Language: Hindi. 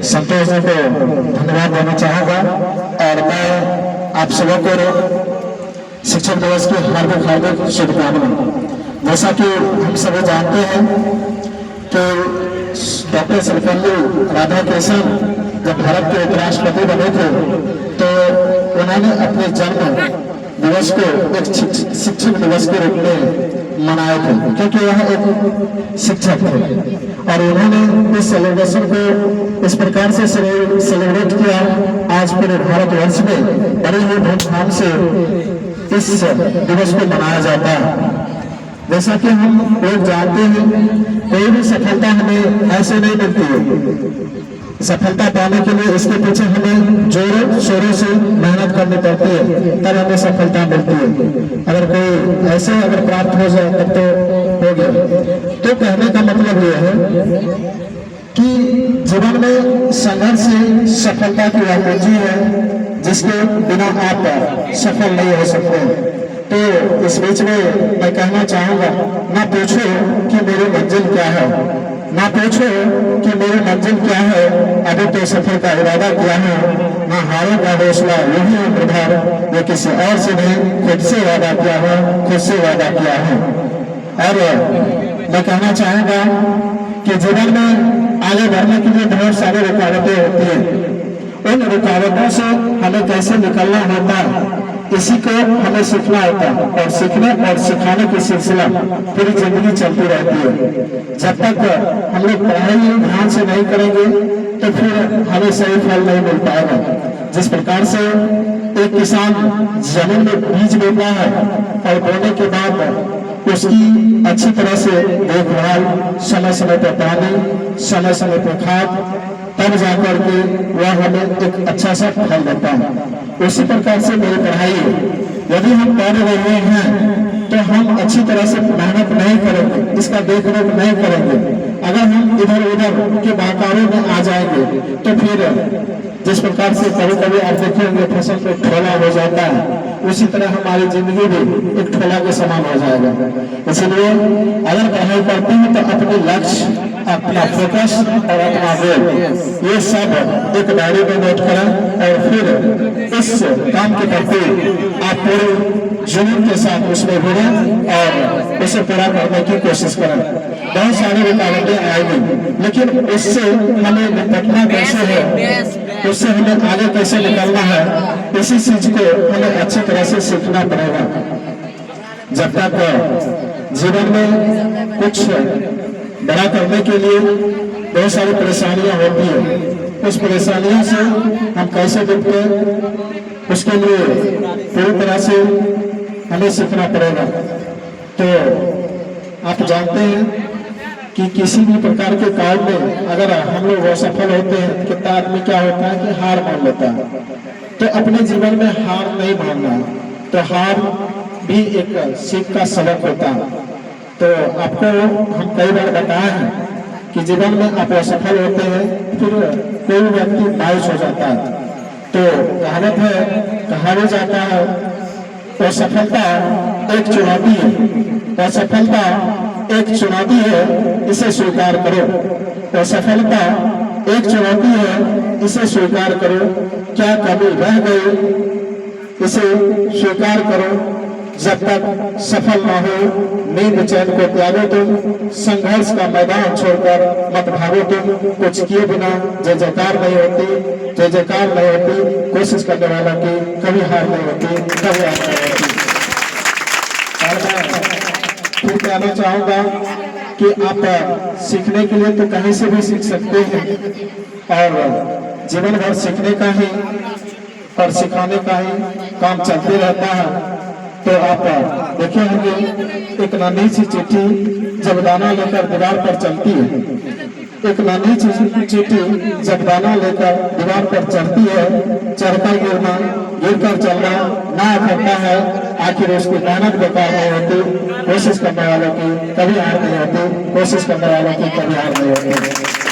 संतोष जी को धन्यवाद देना चाहूँगा और मैं आप सबों को शिक्षक दिवस की हार्दिक हार्दिक शुभकामनाएं। जैसा कि हम सभी जानते हैं कि डॉक्टर सर्वपल्ली राधाकृष्णन जब भारत के उपराष्ट्रपति बने थे तो उन्होंने अपने जन्म दिवस को एक शिक्षक दिवस के रूप में मनाए थे, क्योंकि वह एक शिक्षक थे और उन्होंने इस सेलिब्रेशन को इस प्रकार से सेलिब्रेट किया। आज पूरे भारतवर्ष में बड़े ही धूमधाम से इस दिवस को मनाया जाता है। जैसा कि हम लोग जानते हैं, कोई भी सफलता हमें ऐसे नहीं मिलती है। सफलता पाने के लिए इसके पीछे हमें जोरों शोरों से मेहनत करनी पड़ती है, तब हमें सफलता मिलती है। अगर कोई ऐसे अगर प्राप्त हो जाए तब तो हो गया। तो कहने का मतलब यह है कि जीवन में संघर्ष से सफलता की वह कुंजी है जिसके बिना आप सफल नहीं हो सकते। तो इस बीच में मैं कहना चाहूँगा, ना पूछो कि मेरी मंजिल क्या है, ना पूछो कि मेरी मंजिल क्या है, अभी तो सफर का इरादा किया है। ना हारों का हौसला यही उम्र भर, ये किसी और से नहीं खुद से वादा किया है, खुद से वादा किया है। और मैं कहना चाहूँगा कि जीवन में आगे बढ़ने के लिए बहुत सारी रुकावटें होती हैं। उन रुकावटों से हमें कैसे निकलना होता है, इसी को हमें सीखना होता है। और सीखने और सिखाने की सिलसिला पूरी जिंदगी चलती रहती है। जब तक हम लोग पढ़ाई ध्यान से नहीं करेंगे तो फिर हमें सही फल नहीं मिल पाएगा। जिस प्रकार से एक किसान जमीन में बीज बोता है और बोने के बाद उसकी अच्छी तरह से देखभाल, समय समय पर पानी, समय समय पर खाद, तब जाकर के वह हमें एक अच्छा सा फल देता है। उसी प्रकार से मेरी पढ़ाई है। यदि हम पढ़ रहे हैं तो हम अच्छी तरह से मेहनत नहीं करेंगे, इसका देखरेख नहीं करेंगे, अगर हम इधर उधर के बहकावे में आ जाएंगे तो फिर जिस प्रकार से कभी कभी आप देखेंगे फसल में ठोला हो जाता है, उसी तरह हमारी जिंदगी भी एक ठोला के समान हो जाएगा। इसलिए अगर पढ़ाई करते हैं तो अपने लक्ष्य, अपना फोकस और अपना गोल ये सब एक डायरी में नोट करें और फिर इस काम के प्रति आप पूरे जुनून के साथ उसमें जुड़ें और उसे पूरा करने की कोशिश करें। बहुत सारी रुकावटें आएंगी, लेकिन उससे हमें निपटना कैसे है, उससे हमें आगे कैसे निकलना है, इसी चीज को हमें अच्छी तरह से सीखना पड़ेगा। जब तक जीवन में कुछ बड़ा करने के लिए बहुत सारी परेशानियां होती है, उस परेशानियों से हम कैसे निपटे, उसके लिए पूरी तरह से हमें सीखना पड़ेगा। तो आप जानते हैं कि किसी भी प्रकार के काम में अगर हम लोग असफल होते हैं, कितना आदमी क्या होता है कि हार मान लेता है। तो अपने जीवन में हार नहीं मानना है, तो हार भी एक सीख का सबक होता है। तो आपको हम कई बार बताए हैं कि जीवन में आप असफल होते हैं, फिर कोई व्यक्ति मायूस हो जाता है। तो कहावत है, कहा भी जाता है, असफलता एक चुनौती है, असफलता एक चुनौती है, इसे स्वीकार करो। असफलता एक चुनौती है, इसे स्वीकार करो। क्या कमी रह गई, इसे स्वीकार करो। जब तक सफल ना हो, नींद चैन को त्यागो तुम, संघर्ष का मैदान छोड़कर मत भागो तुम। कुछ किए बिना जय जयकार नहीं होती, जय जयकार नहीं होती, कोशिश करने वाला की कभी हार नहीं होती, कभी हार नहीं होती। फिर कहना चाहूँगा कि आप सीखने के लिए तो कहीं से भी सीख सकते हैं और जीवन भर सीखने का ही और सिखाने का ही काम चलते रहता है। तो आप देखे होंगे एक नन्ही सी चिट्ठी जब दाना लेकर दीवार पर चलती है, एक नन्ही सी चिट्ठी जब दाना लेकर दीवार पर चढ़ती है, चढ़कर गिरना, गिरकर चलना ना करता है, आखिर उसकी मेहनत बेकार नहीं होती। कोशिश करने वालों की कभी हार नहीं होती, कोशिश करने वालों की कभी हार नहीं होती।